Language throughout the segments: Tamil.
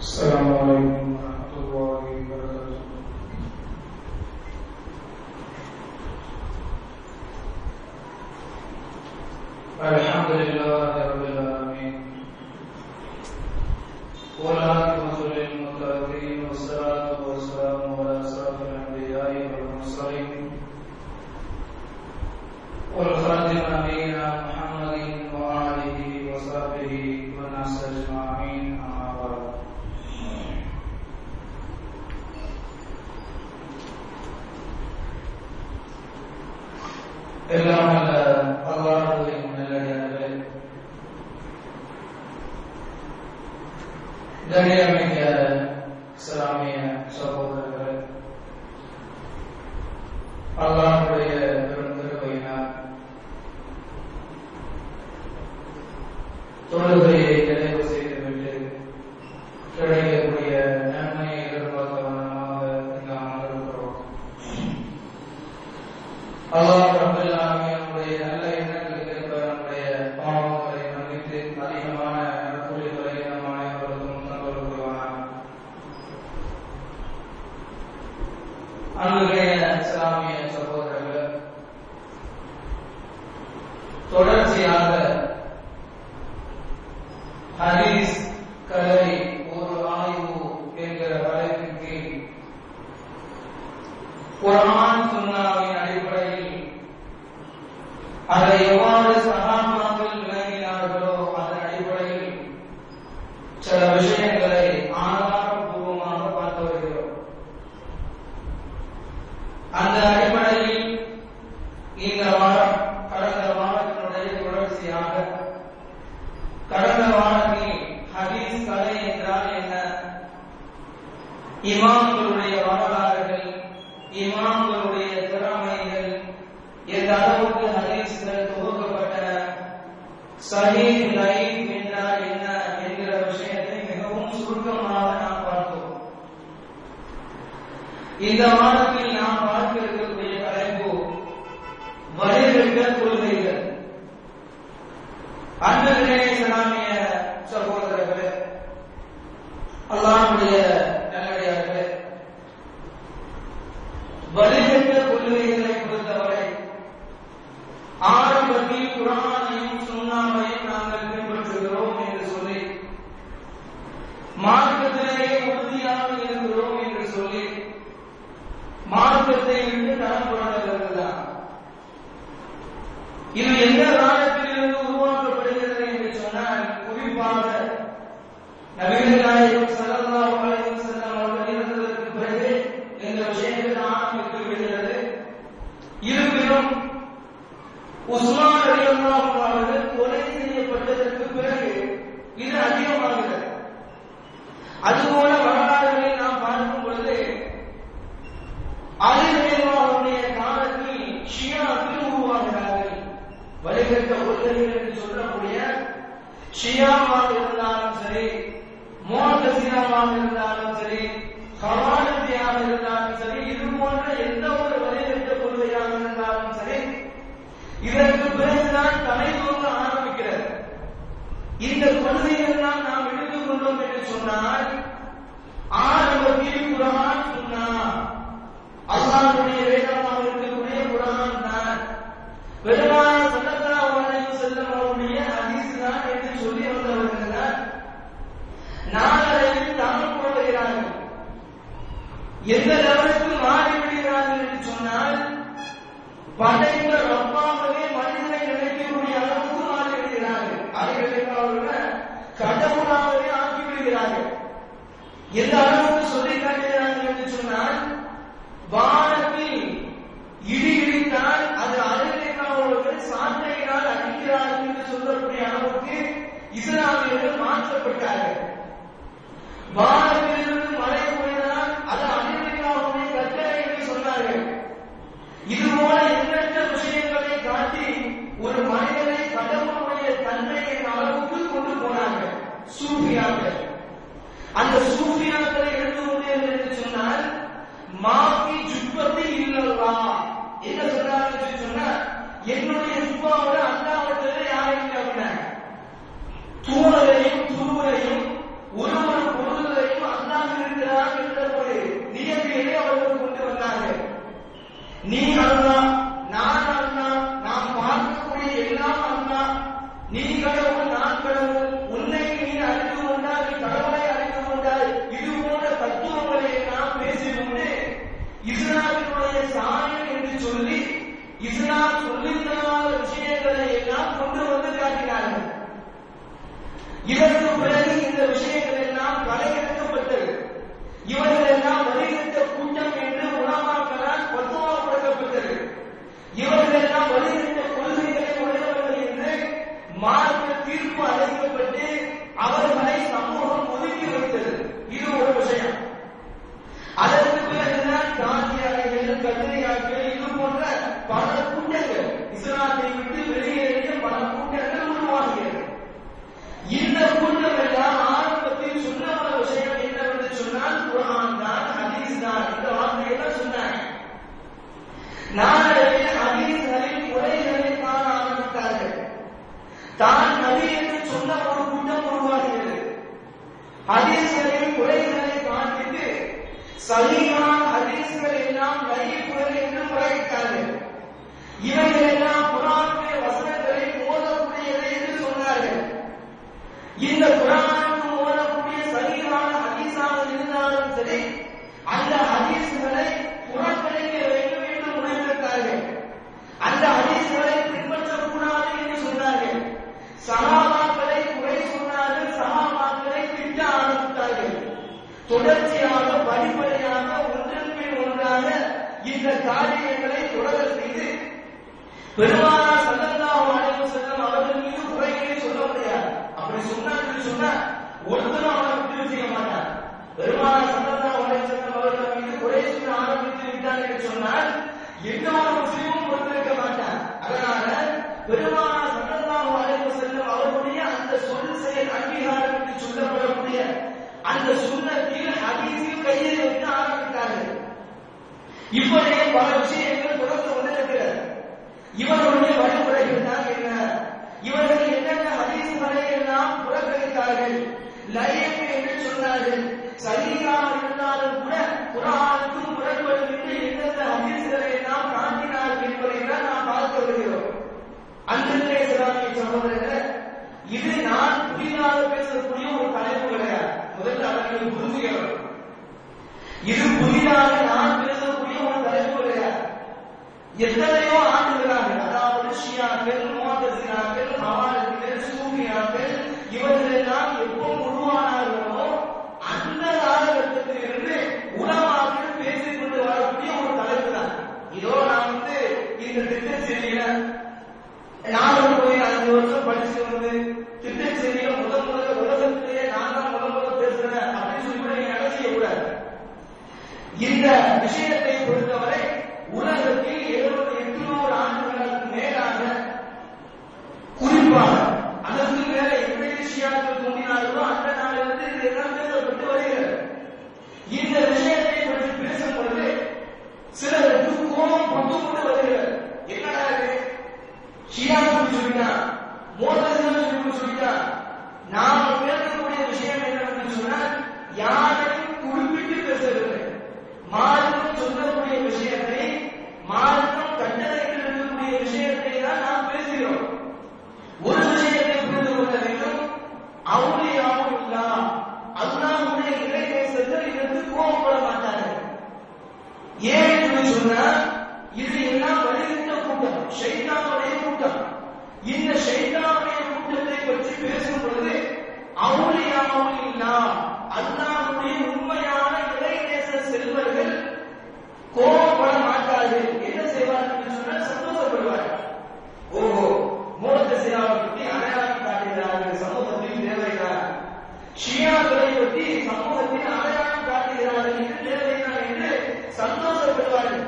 السلام عليكم ورحمة الله وبركاته. الحمد لله رب العالمين والعاقبة للمتقين والصلاة والسلام على أشرف الأنبياء والمرسلين والخاتم نبينا محمد وآله وصحبه والناس أجمعين. أما بعد. எல்லாம் அல்ல அல்லாஹ்வுடைய நல்லடியார்களே, கண்ணியமிக்க இஸ்லாமிய சகோதரர்களே, அல்லாஹ்வுடைய பெருங்கிருபையினால் தொழுகையை நிறைவு செய்துவிட்டு கிடைக்கக்கூடிய நன்மையை எதிர்பார்த்தவனமாக இங்கு அமர்ந்திருக்கிறோம். அல்லாஹ் ரப்பல் ஆலமீனுடைய நல்ல எண்ணங்களுக்கு ஏற்ப நம்முடைய பாவங்களை மன்னித்து அதிகமான நற்கூலிகளை நம் அனைவருக்கும் தந்தருள்வானாக. அன்புடைய இஸ்லாமிய சகோதரர்கள், தொடர்ச்சியாக ஹதீஸ் கலை ஒரு ஆய்வு என்கிற தலைப்பின் கீழ் குர்ஆன் சுன்னாவின் அடிப்படையில் அதை எவ்வாறு சஹாபாக்கள் விளங்கினார்களோ அதன் அடிப்படையில் சில விஷயங்களை ஆதாரபூர்வமாக பார்த்து வருகிறோம். அந்த அடிப்படையில் இந்த வாரம் கடந்த வாரத்தினுடைய தொடர்ச்சியாக கடந்த வாரத்தில் ஹதீஸ் கலை என்றால் என்ன, இமாம்களுடைய வரலாறுகள், இமாம்களுடைய திறமைகள், எந்த அளவுக்கு ஹதீஸ்கள் தொகுக்கப்பட்டன, சஹீஹ் லைஃப் என்றால் என்ன என்கிற விஷயத்தை மிகவும் சுருக்கமாக நாம் பார்த்தோம். இந்த வாரத்தில் நாம் பார்க்க இருக்கக்கூடிய தலைப்பு வழிகட்ட கொள்கைகள். அன்பர்களே இஸ்லாமிய சகோதரர்களே, அல்லாஹ்வுடைய நல்லடியார்களே, வழிகட்ட கொள்கைகளை பொறுத்தவரை ஆரம்பத்தில் குர்ஆனையும் சுன்னாவையும் நாங்கள் பின்பற்றுகிறோம் என்று சொல்லி, மார்க்கத்திலேயே உறுதியாக இருக்கிறோம் என்று சொல்லி, மார்க்கத்தை விட்டு தரம் புரண்டுகிறதுதான். இது எந்த காலத்திலிருந்து உருவாக்கப்படுகிறது என்று சொன்னால், குறிப்பாக நபிகள் நாயகம் ஸல்லல்லாஹு அலைஹி வஸல்லம் அவர்கள் இருந்ததற்கு பிறகு இந்த விஷயத்தில் ஆரம்பித்து விடுகிறது. இருப்பினும் உஸ்மான் ரலியல்லாஹு அவர்கள் கொலை செய்யப்பட்டதற்கு பிறகு இது அதிகமாகிறது. அதுபோல வரலாறுகளை நாம் பார்க்கும் பொழுது அலி ரலியல்லாஹுடைய காலத்தில் ஷியாக்கள் உருவாகிறார்கள். வழிகட்ட கொள்கைகள் என்று சொல்லக்கூடிய ஷியாவாக இருந்தாலும் சரி, முஅத்தஸிலாவாக இருந்தாலும் சரி, ஹவாரிஜியாக இருந்தாலும் சரி, இது போன்ற எந்த ஒரு வழிகட்ட கொள்கையாக இருந்தாலும் சரி, இதற்கு பிறகுதான் தலை தோன்ற ஆரம்பிக்கிறது. இந்த கொள்கைகள் தான் நாம் எடுத்துக் கொண்டோம் என்று சொன்னால், ஆரம்பத்தில் குர்ஆன் சுன்னா, அல்லாஹ்வுடைய வேதமாக இருக்கக்கூடிய குர்ஆன் தான், பெருமானார் ஸல்லல்லாஹு அலைஹி வஸல்லம் அவருடைய ஹதீஸ் தான் என்று சொல்லி வந்தவர்கள் தான் நாளையில் தாம் போடுகிறார்கள். எந்த லெவலுக்கு மாறிவிடுகிறார்கள் என்று சொன்னால், படைத்த ரப்பாகவே மனிதனை நினைக்கக்கூடிய அளவுக்கு மாறிவிடுகிறார்கள். அவர்கள் கடவுளாகவே ஆக்கிவிடுகிறார்கள். எந்த அளவுக்கு சொல்லி காட்டுகிறார்கள் என்று சொன்னால், வானத்தில் இடி இடித்தால் அது அருகில் சாட்டையினால் அடிக்கிறார்கள் என்று சொல்லக்கூடிய அளவுக்கு இஸ்லாமியர்கள் மாற்றப்பட்டார்கள். வானத்திலிருந்து மழை பொழிந்தால் அது அமெரிக்காவுடைய கட்டளை என்று சொன்னார்கள். இதுபோல எண்ணற்ற விஷயங்களை காட்டி ஒரு மனிதனை கடவுளுடைய தன்மையின் அளவுக்கு கொண்டு போனார்கள் சூஃபியாக்கள். அந்த சூஃபியாக்களை எழுதுவது என்று சொன்னால், மாஃபி ஜுப்பத்தி இல்லல்லா, என்ன சொல்றாங்க என்று சொன்னால், என்னுடைய ஜுப்பாவோட அல்லாஹ்வுடைய யாரையும் அப்படின்னா தூணலையும் தூரையும் ஒரு ஒரு பொருளையும் நீ கடவுள் நான் கடவுள், உன்னை நீ அறிந்து கொண்டால் நீ கடவுளை அறிந்து கொண்டால், இது போன்ற தத்துவங்களை எல்லாம் பேசிக்கொண்டு இஸ்லாமினுடைய சாயம் என்று சொல்லி இஸ்லாம் சொல்லித்தராத விஷயங்களை எல்லாம் கொண்டு வந்து காட்டினார்கள். இதற்கு பிறகு இந்த விஷயங்கள் எல்லாம் கலையெடுக்கப்பட்டது. இவர்கள் எல்லாம் வழிகட்ட கூட்டம் என்று உலமாக்களால் பத்துவா கொடுக்கப்பட்டது. இவர்கள் எல்லாம் வழிகட்ட கொள்கைகளை உடையவர்கள் என்று மார்க்க தீர்ப்பு அளிக்கப்பட்டு அவர்களை சமூகம் ஒதுக்கி வைத்தது. இது ஒரு விஷயம். அதற்கு பிறகுதான் காந்தியாளர்கள், கதிரியாக்கள், இது போன்ற பல கூட்டங்கள், இஸ்லாத்தை விட்டு வெளியேறிய பல கூட்டங்கள் உருவாகியது. இந்த கூட்டம் எல்லாம் ஆரம்பத்தில் சொன்ன ஒரு விஷயம் என்னவென்று சொன்னால் குர்ஆன் தான், ஹதீஸ் தான், இந்த வார்த்தையெல்லாம் சொன்னாங்க. நாளடைவில் ஹதீஸ்களின் முறைகளை காண ஆரம்பித்தார்கள். தான் நபி என்று சொன்ன ஒரு கூட்டம் உருவாகிறது. ஹதீஸ்களின் முறைகளை காண்பித்து சஹீஹான ஹதீஸ்கள் எல்லாம் லைஃப்கள் என்று முறையிட்டார்கள். இவைகள் எல்லாம் குர்ஆனுடைய வசனங்களை மோதக்கூடியவை என்று சொன்னார்கள். இந்த குர்ஆனுக்கு மோதக்கூடிய சஹீஹான ஹதீஸாக இருந்தாலும் சரி, அந்த ஹதீஸ்களை புறக்கணிக்க வேண்டும் என்று முடிவெடுத்தார்கள். அந்த ஹதீஸ்களை பின்பற்றக்கூடாது என்று சொன்னார்கள். சஹாபாக்களை குறை சொன்னார்கள், சஹாபாக்களை திட்ட ஆரம்பித்தார்கள். தொடர்ச்சியாக படிப்படியாக ஒன்றன் பின் ஒன்றாக இந்த காரியங்களை தொடர செய்து பெருமானார் ஸல்லல்லாஹு அலைஹி வஸல்லம் அவர்கள் மீது குறைகளை சொல்ல முடியாது. அப்படி சொன்னா ஒருத்தரும் அவரை விட்டு செய்ய மாட்டார். பெருமானார் ஸல்லல்லாஹு அலைஹி வஸல்லம் அவர்கள் மீது குறை சொல்ல ஆரம்பித்து விட்டார் என்று சொன்னால் எந்த ஒரு முஸ்லிமும் பொறுத்திருக்க மாட்டார். அதனால பெருமானார் ஸல்லல்லாஹு அலைஹி வஸல்லம் அவர்களுடைய அந்த சொல் செயல் அங்கீகாரம் என்று சொல்லப்படக்கூடிய அந்த சுன்னத்தில் ஹதீஸில் கையை வைக்க ஆரம்பித்தார்கள். இப்படியே பல விஷயங்கள் தொடர்ந்து கொண்டிருக்கிறது. இவர்களுடைய வழிமுறைகள் தான் என்ன? இவர்கள் என்னென்ன ஹதீஸ்களை எல்லாம் புறக்கணித்தார்கள், லைஃப் என்று சொன்னார்கள். சஹீஹாக இருந்தாலும் கூட குர்ஆனுக்கு முரண்படுகின்ற எந்தெந்த ஹதீஸ்களை எல்லாம் காட்டினார்கள் என்பதை தான் நாம் பார்த்து வருகிறோம். அன்றைய இஸ்லாமிய சகோதரர்களே, இது நான் புதிதாக பேசக்கூடிய ஒரு தலைப்பு கிடையாது. முதல்ல அவர்கள் புரிஞ்சுக்கிறோம். இது புதிதாக நான் பேசக்கூடிய ஒரு தலைப்பு கிடையாது. எத்தனையோ ஆண்டுகளாக, அதாவது ஷியாக்கள், முஅத்தஸிலாக்கள், ஹவாரிஜிகள், சூஃபியாக்கள், இவர்கள் எல்லாம் எப்போ உருவானார்களோ அந்த காலகட்டத்தில் இருந்து உலமாக்கள் பேசிக் கொண்டு வரக்கூடிய ஒரு தலைப்பு தான். இதோ நான் இந்த திட்டச்சேரியில நானும் போய் 5 வருஷம் படிச்சு வந்து திட்டச்சேரியில முதல்ல உலகத்திலேயே நான் தான் முதல்ல பேசுறேன் அப்படின்னு சொல்லி கூட நீங்க நினைச்சிக்க கூடாது. இந்த விஷயத்தை பொறுத்தவரை உலகத்தில் 700-800 ஆண்டுகளுக்கு மேலாக, குறிப்பாக அதற்கு மேல எப்படி ஷியாக்கள் தோன்றினார்களோ அந்த நாளிலிருந்து இதெல்லாம் பேசப்பட்டு வருகிறது. இந்த விஷயத்தை பற்றி பேசும் பொழுது சிலருக்கு கோபம் கொண்டு கொண்டு வருகிறது. என்னடா இது, ஷியாக்கள் சொல்லிட்டான், முஅத்தஸிலா சொல்லிட்டான். நாம் பேசக்கூடிய விஷயம் என்னவென்று சொன்னால் யாரையும் குறிப்பிட்டு பேசவில்லை. மார்க்கம் சொல்லக்கூடிய விஷயத்தை, மார்க்கம் கட்டளையில் இருக்கக்கூடிய விஷயத்தை தான் நாம் பேசுகிறோம். ஒரு விஷயத்தை புரிந்து கொள்ள வேண்டும். அவுலியாவும் இல்லா, அல்லாஹ்வுடைய இறை நேசர்கள் இதற்கு கோபப்பட மாட்டார்கள். ஏன் என்று சொன்னால் இது எல்லாம் வழிகிட்ட கூட்டம், ஷைத்தானுடைய கூட்டம். இந்த ஷைத்தானுடைய கூட்டத்தை பற்றி பேசும் பொழுது அவுலியாவும் இல்லா, அல்லாஹ்வுடைய உண்மையான இறை நேச செல்வர்கள் கோபப்பட மாட்டார்கள். என்ன செய்வார்கள் என்று சொன்னால் சந்தோஷப்படுவார்கள். ஓஹோ, முஅத்தஸிலாவை பற்றி அடையாளம் காட்டுகிறார்கள், சமூகத்தில் தேவைதான். ஷியாக்களை பற்றி சமூகத்தில் அடையாளம் காட்டுகிறார்கள், இது தேவைதான் என்று சந்தோஷப்படுவார்கள்.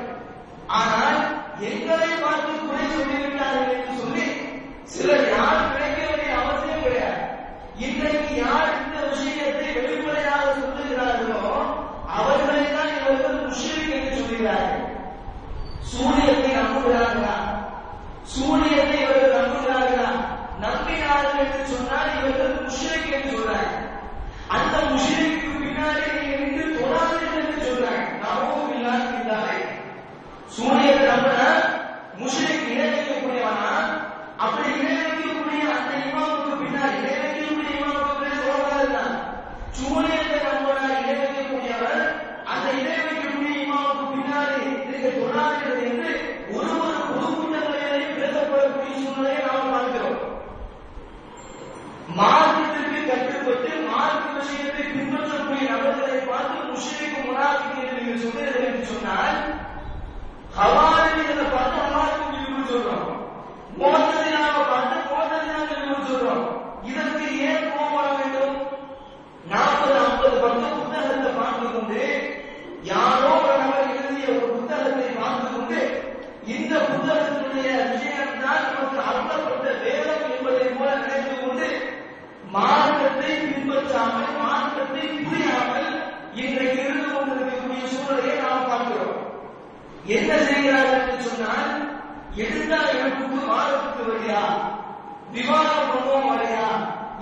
ஆனால் எங்களை பார்த்து குறை சொல்லிவிட்டார்கள் என்று சொல்லி சிலர் யாரும் கிடைக்க வேண்டிய அவசியம் கிடையாது. இன்றைக்கு யார் இந்த விஷயத்தை வெளிப்படையாக சொல்லுகிறார்களோ அவர்களை தான் இவர்கள் முஷ்ரிக் என்று சொல்கிறார்கள். சூரியத்தை நம்புகிறார்களா? சூரியத்தை இவர்கள் நம்புகிறார்களா? நம்பினார்கள் என்று சொன்னால் இவர்கள் முஷ்ரிக் என்று சொல்றாங்க. அந்த முஷ்ரிக்கு பின்னாடி இருந்து தொழாதீர்கள் என்று சொல்றாங்க. நாமும் இல்லாத சூரியத்தை நம்பினா முஷ்ரிக் இணை வைக்கக்கூடியவனா? அப்படி இணை வைக்கக்கூடிய அந்த இமாம் முஷ்ரிக் முனாஃபிக் என்று நீங்கள் சொன்னீர்கள் என்று சொன்னால் ஹவாரிகளை பார்த்து ஹவாரிக்கு விரும்பி சொல்றோம், மோதலினாவை பார்த்து மோதலினாவை விரும்பி சொல்றோம். இதற்கு ஏன் கோபம் வர வேண்டும்? 40-50 பக்கம் புத்தகத்தை பார்த்து கொண்டு யாரோ ஒரு நபர் எழுதிய ஒரு புத்தகத்தை பார்த்து கொண்டு இந்த புத்தகத்தினுடைய விஷயம்தான் நமக்கு அருளப்பட்ட வேதம் என்பதை போல நினைத்து கொண்டு மார்க்கத்தை பின்பற்றாமல் மார்க்கத்தை புரியாமல் இன்றைக்கு இருந்து கொண்டிருக்கக்கூடிய சூழலை நாம் பார்க்கிறோம். என்ன செய்கிறார்கள் என்று சொன்னால், எழுந்தா எழுப்புக்கு வாரத்துக்கு வழியா விவாதம் பண்ணுவோம் வரையா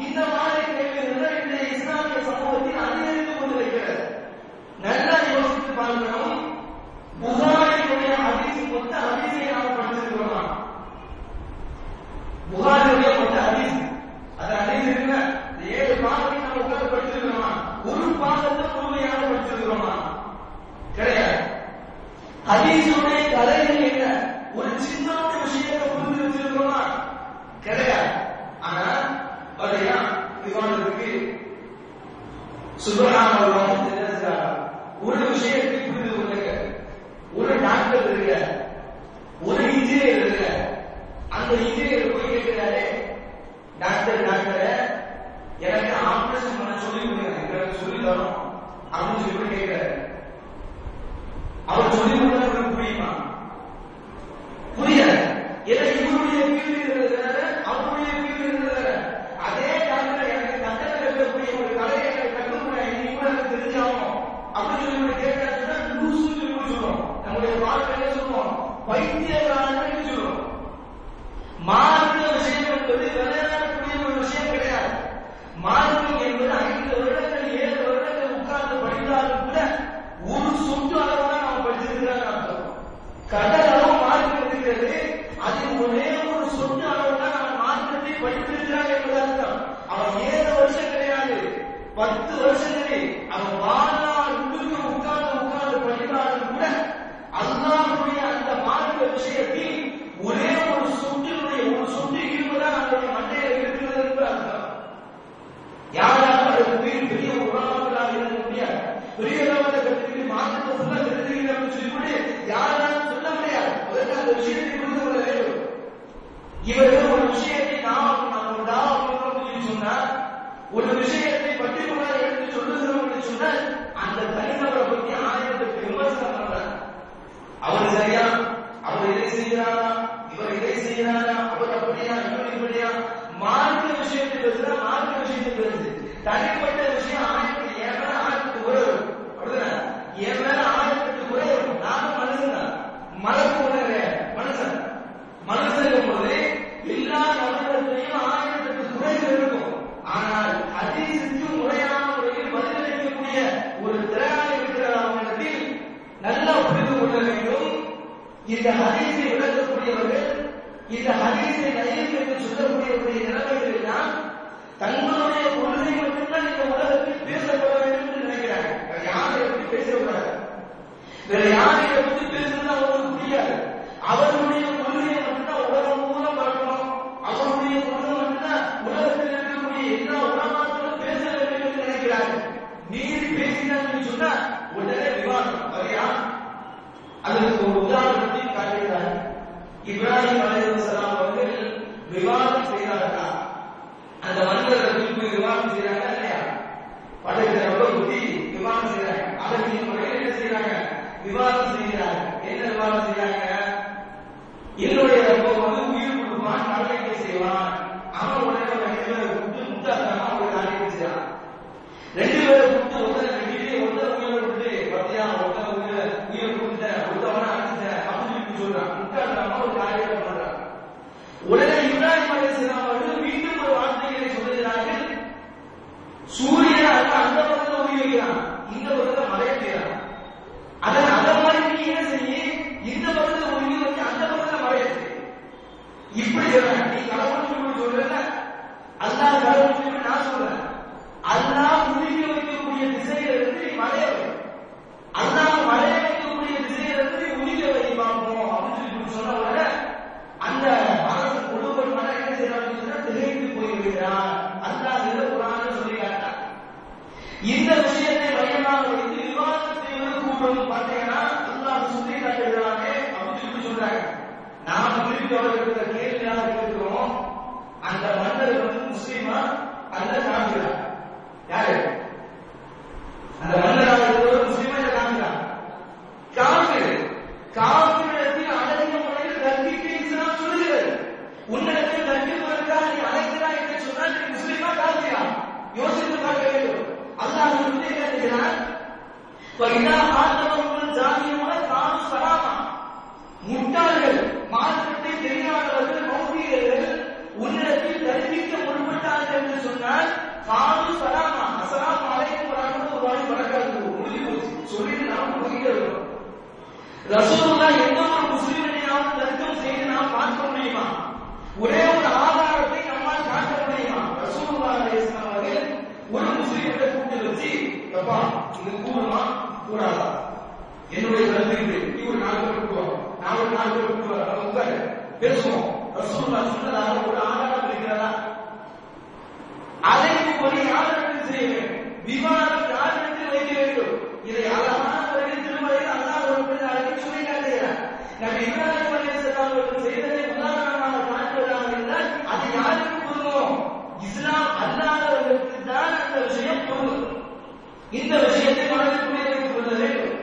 இந்த மாதிரி கேள்விகள் இந்த இஸ்லாமிய சமூகத்தில் அதிகரித்து கொண்டிருக்கிறது. நல்லா யோசித்து பார்க்கணும். புகாரியுடைய ஹதீஸ் மொத்த ஹதீஸை நாம் படிச்சிருக்கிறோமா? புகாரியுடைய மொத்த ஹதீஸ் அது ஹதீஸ் இருக்குல்ல, 7 பாகத்தை நம்ம உட்கார்ந்து படிச்சிருக்கிறோமா? ஒரு பாகத்தை முழுமையாக படிச்சிருக்கிறோமா? கிடையாது. ஹதீஸுடைய கலைகள் என்ன? ஒரு சின்ன விஷயத்தை புரிந்து வச்சிருக்கிறோமா? கிடையாது. ஆனா அதையா விவாதத்துக்கு சுபஹானல்லாஹ் தெரிஞ்சாங்க. ஒரு விஷயத்தை புரிந்து கொள்ளுங்க. ஒரு டாக்டர் இருக்க, ஒரு இன்ஜினியர் இருக்க, அந்த இன்ஜினியர் போய் கேட்கிறாரு, டாக்டர் எனக்கு ஆபரேஷன் பண்ண சொல்லி கொடுங்க, எனக்கு சொல்லி தரணும் அப்படின்னு சொல்லி கேட்கிறாரு. அவர் சொல்லி கொடுத்தா புரியுமா? புரியாது. ஏன்னா இவருடைய ஃபீல்டு இருக்கிறது, அவருடைய ஃபீல்டு இருக்கிறது. அதே டாக்டர் எனக்கு கட்டத்தில் இருக்கக்கூடிய ஒரு கலையை கற்றுக்கூட இன்னைக்கு கூட எனக்கு தெரிஞ்சாகும் அப்படின்னு சொல்லி கேட்கறதுன்னா லூசு சொல்லுவோம். நம்முடைய வாழ்க்கையில சொல்லுவோம், பைத்தியக்காரன்னு சொல்லுவோம். மார்க்க விஷயம் என்பது விளையாடக்கூடிய ஒரு விஷயம் கிடையாது. மார்க்கம் என்பது 5 வருடங்கள் 7 வருடங்கள் உட்கார்ந்து படித்தாலும் கூட ஒரு சொத்து அளவுதான் நாம் படிச்சிருக்கிறாங்க அர்த்தம். கடல் அளவு மார்க்கம் இருக்கிறது, அதில் ஒரே ஒரு சொத்து அளவுதான் நம்ம மார்க்கத்தை படித்திருக்கிறாங்க என்பது அர்த்தம். அவன் 7 வருஷம் கிடையாது, 10 வருஷங்களே அவன் வாழ்நாள் முழுக்க உட்கார்ந்து படித்தாலும் கூட அல்லாஹ்வுடைய அந்த மார்க்க விஷயத்தில் ஒரே ஒரு சொத்தினுடைய ஒரு சொத்து இருப்பதான் நம்முடைய மண்டையில் இருக்கிறது என்று அர்த்தம். யாராலும் அதற்கு பெரிய உலகங்களாக இருக்க முடியாது. பெரிய லெவலில் கற்றுக்கிட்டு மார்க்கத்தை ஃபுல்லா தெரிஞ்சுக்கிறேன் சொல்லிவிட்டு யாராலும் சொல்ல முடியாது. அதற்கு அந்த விஷயத்தை புரிந்து கொள்ள வேண்டும். இவர்கள் ஒரு விஷயத்தை நம்ம தாவம் சொன்னா, ஒரு விஷயத்தை பர்டிகுலரா எடுத்து சொல்லுகிறோம் என்று சொன்னால் அந்த தனிநபரை பற்றி 1000 விமர்சனம் பண்றாங்க. அவர் சரியா, அவர் இதை செய்கிறாரா, இவர் இதை செய்கிறாரா, அவர் அப்படியா, இவர் இப்படியா. மார்க்க விஷயத்தை பேசுறா, மார்க்க விஷயத்தை பேசுது. தனிப்பட்ட விஷயம் 1000 குறை வரும். அப்படிதானே? என் மேல 1000 குறை வரும். நானும் மனுஷன், மலக்கு உணர்ற மனுஷன். மனுஷன் போது எல்லா மனிதர்களையும் 1000 குறைகள் இருக்கும். ஆனால் ஹதீஸுக்கு முறையான முறையில் பதிலளிக்கக்கூடிய ஒரு திறனாளி இருக்கிற அவங்களிடத்தில் நல்லா புரிந்து கொள்ள வேண்டும். இந்த ஹதீஸை விளக்கக்கூடியவர்கள், இந்த ஹதீஸை நயம் என்று சொல்லக்கூடியவருடைய நிலைமைகள் எல்லாம் தங்களுடைய கொள்கை மட்டும்தான் இந்த உலகத்தில் பேசப்பட வேண்டும் என்று நினைக்கிறாங்க. யாரை பற்றி பேசக்கூடாது, வேற யாரை பற்றி பேசுறது அவங்களுக்கு புரியாது. அவருடைய கொள்கையை மட்டும்தான் உலகம் மூலம் வரணும், அவருடைய கொள்கை மட்டும்தான் உலகத்தில் இருக்கக்கூடிய எல்லா உலகங்களும் பேச வேண்டும் என்று நினைக்கிறார்கள். நீதி பேசினான்னு சொன்னா உடனே விவாதம் வரையா. அதற்கு ஒரு உதாரணத்தை காட்டுகிறார். இப்ராஹிம் அலைஹிஸ்ஸலாம் அவர்கள் விவாதம் செய்தார்களா? அந்த மனிதர்கள் போய் விவாதம் செய்யறாங்க இல்லையா? படைக்கிறவங்க புத்தி விவாதம் செய்யறாங்க. அதற்கு முறையில் என்ன செய்யறாங்க? விவாதம் செய்கிறாங்க. என்ன விவாதம் செய்யறாங்க? என்னுடைய ரப்ப உயிர் கொடுப்பான், கடமையை செய்வான். அவன் உடனே 2 பேரை கூப்பிட்டு முத்தாத்தனமா ஒரு காரியத்தை செய்யறான். 2 பேரை கூப்பிட்டு ஒருத்தரை கட்டிட்டு ஒருத்தரை உயிரை கொடுத்து பத்தியா ஒருத்தரை உயிரை கொடுத்த ஒருத்தவனை அடிச்சிட்டேன் அப்படின்னு சொல்றான். முத்தாத்தனமா ஒரு காரியத்தை பண்றான். உடனே இப்ராஹிம் அலைஹிஸ்ஸலாம் அவர்கள் மீண்டும் ஒரு வார்த்தைகளை சொல்லுகிறார்கள். சூரியன் அந்த பக்கத்தில் உயிர் வைக்கிறான், இந்த பக்கத்தில் மழை செய்யறான். அதன் மாதிரி நீ என்ன செய்ய, இந்த பக்கத்தில் உயிர் வச்சு அந்த பக்கத்தில் மழை செய்ய. கூட்டு பாத்தீங்கன்னா அல்லாஹ் சுத்தி காட்டுகிறானே அப்படின்னு சொல்றாங்க. நாம திருப்பி அவர்களுக்கு கேள்வியாக கேட்கிறோம், அந்த மன்னர் வந்து முஸ்லீமா அல்ல காமிக்கிறா? யாரு அந்த மன்னராக இருக்கிறவர்? முஸ்லீமா இல்ல காமிக்கிறா? காமிரு. காமிரத்தில் அழகிய முறையில் கற்பிக்க இஸ்லாம் சொல்லுகிறது. உன்னிடத்தில் கற்பிப்பதற்காக நீ அழைக்கிறாய் என்று சொன்னால் நீ முஸ்லீமா காமிக்கிறா? யோசித்து பார்க்க வேண்டும். அல்லாஹ் சொல்லி கேட்கிறான், முட்டாள்கள், மார்க்கத்தை தெரியாதவர்கள், மௌலிகர்கள் உன்னிடத்தில் கற்பிக்க முற்பட்டார்கள் என்று சொன்னால் காது சலாமா அஸ்ஸலாமு அலைக்கும் வரஹ்மத்துல்லாஹி வபரகாத்துஹு முடிஞ்சு போச்சு. சொல்லிட்டு நாம் போயிட்டே இருக்கோம். ரசூலுல்லாஹ் எந்த ஒரு முஸ்லிமையாவது தர்க்கம் செய்து நாம் பார்க்க முடியுமா? ஒரே ஒரு ஆதாரத்தை நம்மால் காட்ட முடியுமா? ரசூலுல்லாஹ் அலைஹிஸ்ஸலாம் அவர்கள் ஒரு முஸ்லிமை கூப்பிட்டு வச்சு, அப்பா இது கூடுமா கூடாதா? என்னுடைய கருத்து நீ ஒரு 4 பேர் கூப்பிடுவோம், நான் ஒரு 4 பேர் கூப்பிடுவோம், நம்ம உட்காரு பேசுவோம். ரசூலுல்லாஹ் சொன்னதாக ஒரு ஆதாரம் இருக்கிறதா? அதைக்கு ஒரு ஆதாரத்தில் செய்ய வேண்டும். விவாதம் யாரிடத்தில் வைக்க வேண்டும்? இதை அழகான முறையில் திருமலையில் அல்லாஹ் ஒரு அழைத்து சொல்லி காட்டுகிறார். நபி இப்ராஹிம் அலைஹிஸ்ஸலாம் அவர்கள் செய்ததை உதாரணமாக காட்டுவதாக இருந்தால் அது யாருக்கு பொருந்தும்? இஸ்லாம் அல்லாதவர்களுக்கு தான் அந்த விஷயம் பொருந்தும். இந்த விஷயத்தை மனதில் வைத்துக் கொள்ள வேண்டும்.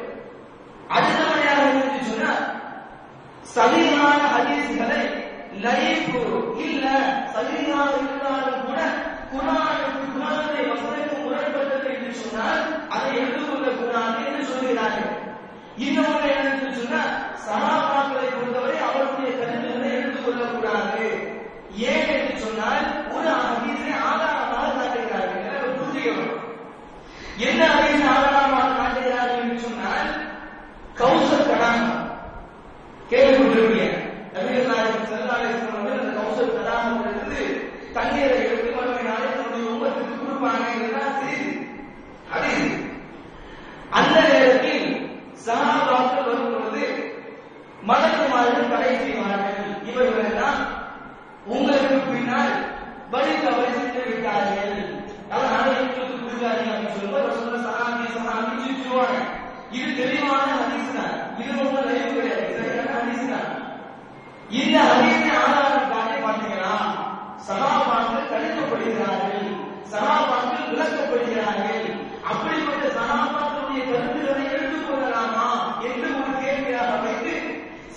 அடுத்தபடியாக என்று சொன்னால் சலீமான ஹதீஸ்களை லைஃப் இல்ல சலீமாக இருந்தாலும் கூட குர்ஆனுடைய வசனத்துக்கு முரண்பட்டது என்று சொன்னால் அதை எடுத்துக்கொள்ள கூடாது என்று சொல்கிறார்கள். இன்னொன்று என்று சொன்னால் சஹாபாக்களை பொறுத்தவரை அவருடைய கருத்துக்களை எடுத்துக்கொள்ள கூடாது. ஏன் என்று சொன்னால் ஒரு ஹதீஸை ஆதாரமாக காட்டுகிறார்கள். புரிஞ்சுக்கணும். என்ன ஹதீஸை ஆதாரமாக காட்டுகிறார்கள் என்று சொன்னால் கௌசர் தடாகம் கேள்விப்பட்டிருப்பீங்க. நபிகள் நாயகம் ஸல்லல்லாஹு அலைஹி வஸல்லம் அவர்கள் அந்த கௌசர் தடாகத்திலிருந்து தண்ணீரை எடுத்து மறுமை நாளை தன்னுடைய உம்மத்துக்கு கொடுப்பாங்க என்றால் தெரியுது. ஹதீஸ். அந்த நேரத்தில் சஹாபாக்கள் வரும் பொழுது மலக்குமார்கள் தடை செய்வார்கள். இவர்கள் எல்லாம் உங்களுக்கு பின்னால் வழி தவறி சென்று விட்டார்கள், அதனால எங்களுக்கு கொடுக்காதீங்க அப்படின்னு சொல்லும்போது ரசூலுல்லாஹ் சஹாபி சொல்லுவாங்க. இது தெளிவான ஹதீஸ் தான். இது ஒன்று லைவ் கிடையாது. சரியான ஹதீஸ் தான். இந்த ஹதீஸை ஆதாரம் காட்டி பார்த்தீங்கன்னா சஹாபாக்கள் தடுக்கப்படுகிறார்கள், சஹாபாக்கள் விளக்கப்படுகிறார்கள். அப்படிப்பட்ட சஹாபாக்களுடைய கருத்துக்களை எடுத்துக்கொள்ளலாமா என்று ஒரு கேள்வியாக வைத்து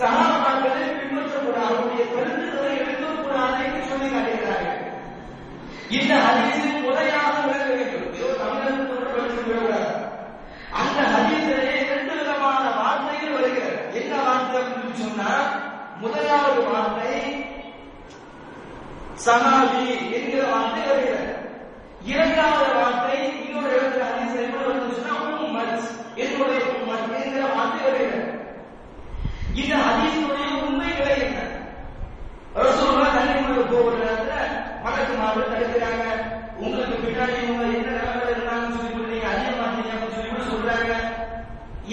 சஹாபாக்களை பின்பற்றக்கூடாது, அவருடைய கருத்துக்களை எடுக்கக்கூடாது என்று சொல்லி காட்டுகிறார்கள். இந்த ஹதீஸின் முறையாக விளக்க வேண்டும். ஏதோ தமிழகத்தோடு படித்து விடக்கூடாது. அந்த ஹதீஸிலே 2 விதமான வார்த்தைகள் வருகிறது. என்ன வார்த்தை அப்படின்னு சொன்னா, முதலாவது வார்த்தை சஹாபி என்கிற வார்த்தை வருகிறது. இரண்டாவது வார்த்தை இன்னொரு இடத்துல ஹதீஸில் எப்படி வருதுன்னு சொன்னா உம்மத், என்னுடைய உம்மத் என்கிற வார்த்தை வருகிறது. இந்த ஹதீஸுடைய உண்மைகளை என்ன? ரசூலுல்லாஹ் தன்னுடைய போகிறதுல மலக்குமார்கள் தடுக்கிறாங்க. உங்களுக்கு பின்னாடி இவங்க என்ன நிலைமையில இருந்தாங்கன்னு சொல்லி நீங்க அறிய மாட்டீங்க அப்படின்னு சொல்லி சொல்றாங்க.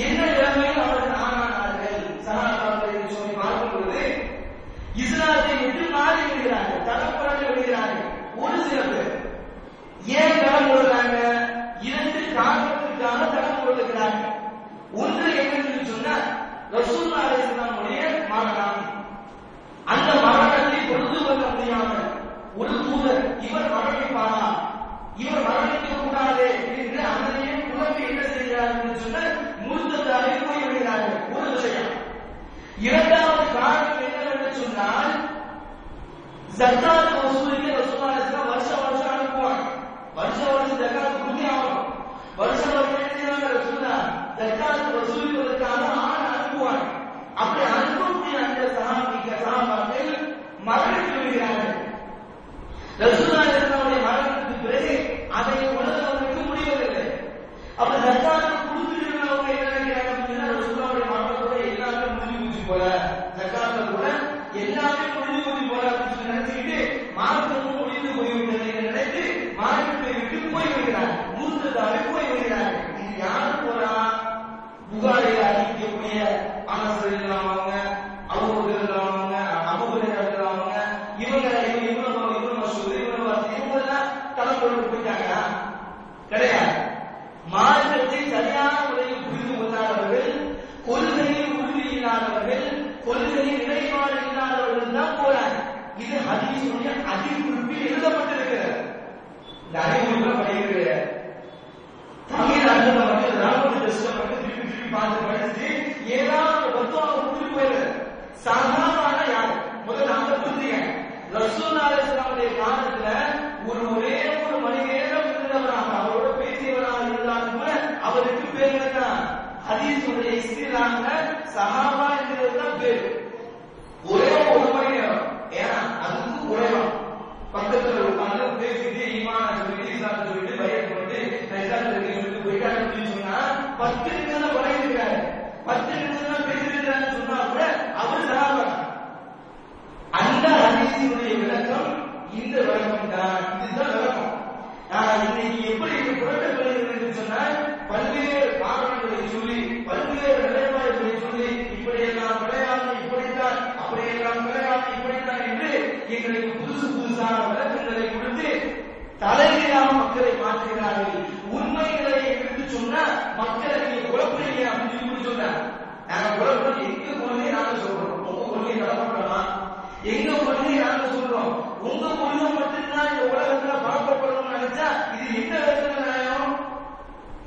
என்ன நிலைமையில் அவர்கள் ஆனார்கள் சஹாபாக்கள் என்று சொல்லி பார்க்கும் பொழுது இஸ்லாத்தை விட்டு மாறி விடுகிறார்கள், தடம் புரண்டு விடுகிறார்கள். ஒரு சில பேர் ஏன் தடம் போடுறாங்க? 2 காரணத்திற்காக தடம் போடுகிறார்கள். ஒன்று என்னன்னு சொன்னா ரசூலுல்லாஹி ஸல்லல்லாஹு அலைஹி வஸல்லம் மரணம். அந்த மரணத்தை பொறுத்து கொள்ள முடியாமல் ஒரு தூதர் இவர் மரணிப்பாரா, இவர் மரணிக்க கூடாது என்று அதனையே குழப்பி என்ன செய்கிறார்கள் என்று சொன்னால் முர்த்ததாக போய்விடுகிறார்கள். ஒரு விஷயம். இரண்டாவது காரணம் என்னவென்று சொன்னால் ஜக்காத் வசூலுக்கு ரசூலுல்லாஹி ஸல்லல்லாஹு அலைஹி வஸல்லம் வருஷம் அனுப்புவாங்க. வருஷம் ஜக்காத் கொடுத்தே ஆகணும். வருஷம் ரசூலுல்லாஹ் ஜக்காத் வசூலுக்காக ஆள் அனுப்புவாங்க. அப்படி அனுப்பக்கூடிய அந்த சஹாபாக்கள் மரணித்து விடுகிறார்கள். ரசூலுல்லாஹி ஸல்லல்லாஹு அலைஹி வஸல்லம் மரணத்துக்கு பிறகு அதை உணர்ந்தவர்களுக்கு முடிவதில்லை. அப்ப ஜக்காத் கொடுத்துருக்கிறவங்க என்ன நினைக்கிறாங்க அப்படின்னா ரசூலுல்லாஹி மரணத்தோட எல்லாமே முடிஞ்சு போல, ஜக்காத்ல கூட எல்லாமே முடிஞ்சு போல அப்படின்னு நினைச்சுக்கிட்டு மார்க்கம் ஹதீஸுடைய இஸ்திலாஹ்ல சஹாபா என்றதுதான் பேரு. ஒரே ஒரு மணி நேரம், ஏன்னா அதுக்கு குறைவா பக்கத்துல உட்கார்ந்து பேசிட்டு ஈமான சொல்லிட்டு இஸ்லாத்தை சொல்லிட்டு பையன் சொல்லிட்டு சொல்லிட்டு போயிட்டாரு அப்படின்னு சொன்னா 10 நிமிஷம் தான் குறை இருக்கிறாரு, 10 நிமிஷம் தான் பேசிருக்கிறாருன்னு சொன்னா கூட அவர் சஹாபா. அந்த ஹதீஸினுடைய விளக்கம் இந்த விளக்கம் தான், இதுதான் விளக்கம். இன்னைக்கு எப்படி இது புரட்டப்படுகிறது என்று சொன்னால் பல்வேறு காரணங்களை சொல்லி பல்வேறு நிலைப்பாடுகளை சொல்லி இப்படியெல்லாம் கிடையாது, இப்படித்தான், அப்படியெல்லாம் கிடையாது, இப்படித்தான் என்று எங்களுக்கு புதுசு புதுசான விளக்கங்களை கொடுத்து தலைமையாக மக்களை மாற்றுகிறார்கள். உண்மைகளை எடுத்து சொன்னா மக்களை நீங்க குழப்பறீங்க அப்படின்னு சொல்லி சொன்னாங்க. நாங்க குழப்பம் எங்க கொள்கையை நாங்க சொல்றோம், உங்க கொள்கையை நடப்படலாமா, எங்க கொள்கையை நாங்க சொல்றோம், உங்க கொள்கை மட்டும்தான் இந்த உலகத்துல பரப்பப்படணும்னு நினைச்சா இது எந்த விதத்துல நியாயம்?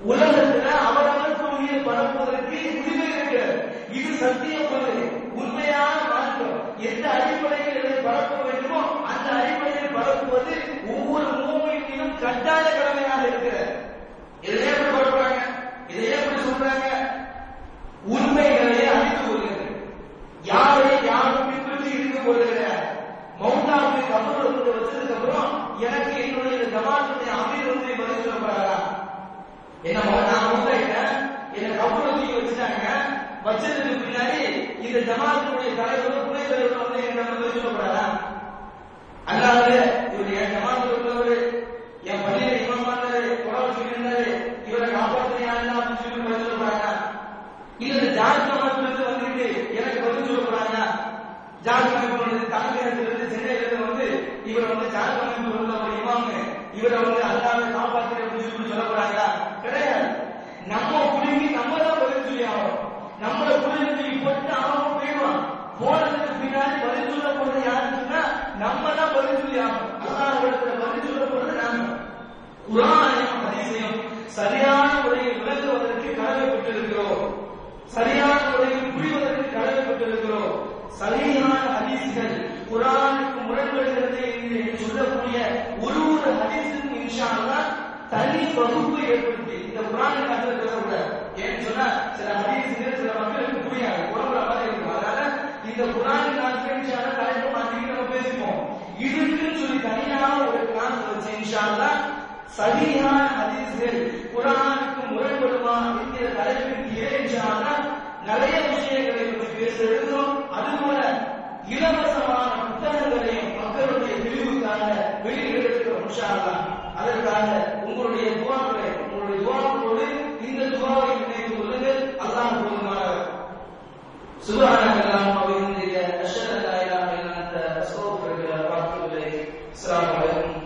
உலகத்துல அவரவர் கொள்கையை பரப்புவதற்கு உரிமை இருக்கிறது. இது சத்திய கொள்கை, உண்மையான மாற்றம். எந்த அடிப்படையில் இதை பரப்ப வேண்டுமோ அந்த அடிப்படையில் பரப்புவது ஒவ்வொரு மூமியிலும் கட்டாய கடமையாக இருக்கிறது. இதை எப்படி பரப்புறாங்க, இதை எப்படி சொல்றாங்க? உண்மைகளை அறிந்து கொள்கிறது, யாரை யாரும் பின்பற்றி இருந்து கொள்கிறார். மௌத்தாவுக்கு கபர் வந்து வச்சதுக்கு அப்புறம் எனக்கு என்னுடைய ஜமாத்துடைய அமீர் வந்து பதில் சொல்லப்படுறா, என்ன நான் மௌத்தாயிட்டேன், என்ன கபர் தூக்கி வச்சுட்டாங்க, வச்சதுக்கு பின்னாடி இந்த ஜமாத்துடைய தலைவர் துணை தலைவர் வந்து என்ன பதில் சொல்லப்படுறா? அல்லாத இவர் என் ஜமாத்துல உள்ளவர், என் பள்ளியில இமாம் இருந்தாரு, குரான் சொல்லியிருந்தாரு, இவரை காப்பாற்றுறியா அப்படின்னு சொல்லி பதில் சொல்லப்படுறாங்க. இல்ல ஜாதி ஜமாத்துல இருந்து வந்துட்டு எனக்கு பதில் சொல்லப்படுறாங்க. ஜாதி அமைப்பு தமிழகத்திலிருந்து சென்னையிலிருந்து வந்து இவர் வந்து ஜாதி அமைப்பு உள்ள ஒரு இமாம், இவரை வந்து அல்லாத காப்பாற்று அப்படின்னு சொல்லி சொல்லப்படுறாங்களா? கிடையாது. நம்ம குடிக்கு நம்ம தான் பதில் சொல்லி ஆகணும். நம்மளை குடிக்கு போட்டு அவன் போயிடுவான். போனதுக்கு பின்னாடி பதில் சொல்ல போறது யாருன்னா நம்ம தான் பதில் சொல்லி ஆகணும். அல்லாஹ்விடத்துல பதில் சொல்ல போறது நாம. குர்ஆனையும் ஹதீஸையும் சரியான முறையில் விளக்குவதற்கு கடமைப்பட்டிருக்கிறோம், சரியான முறையில் புரிவதற்கு கடமைப்பட்டிருக்கிறோம். சரியான ஹதீஸ்கள் குர்ஆனுக்கு முரண்படுகிறது என்று சொல்லக்கூடிய ஒரு ஒரு ஹதீஸுக்கும் இன்ஷா அல்லாஹ் தனி வகுப்பு ஏற்படுத்தி இந்த குர்ஆனை கற்று பேசக்கூடாது. ஏன்னு சொன்னா சில ஹதீஸ்கள் சில மக்களுக்கு புரியாது, குழம்புற மாதிரி இருக்கும். அதனால இந்த குர்ஆனை நான் இன்ஷா அல்லாஹ் தலைப்பு மாற்றிட்டு நம்ம பேசிப்போம். இதுக்குன்னு சொல்லி தனியாக ஒரு கிளாஸ் வச்சு இன்ஷா அல்லாஹ் சரியான ஹதீஸ்கள் குர்ஆனுக்கு முரண்படுமா என்கிற தலைப்பின் கீழே இன்ஷா அல்லாஹ் நிறைய விஷயங்களை பற்றி பேச இருக்கிறோம். அதுபோல இலவசமான புத்தகங்களையும் மக்களுடைய பிரிவுக்காக வெளியிட்டிருக்கிறோம் இன்ஷா அல்லாஹ். அதற்காக உங்களுடைய துஆக்களோடு இந்த துஆவை இணைத்து கொள்ளுங்கள். அல்லாஹ் போதுமானவர். சுப்ஹானக அல்லாஹும்ம வ பிஹம்திக அஷ்ஹது அல்லா இலாஹா இல்லா அன்த அஸ்தக்ஃபிருக வ அத்தூபு இலைக். அஸ்ஸலாமு அலைக்கும்.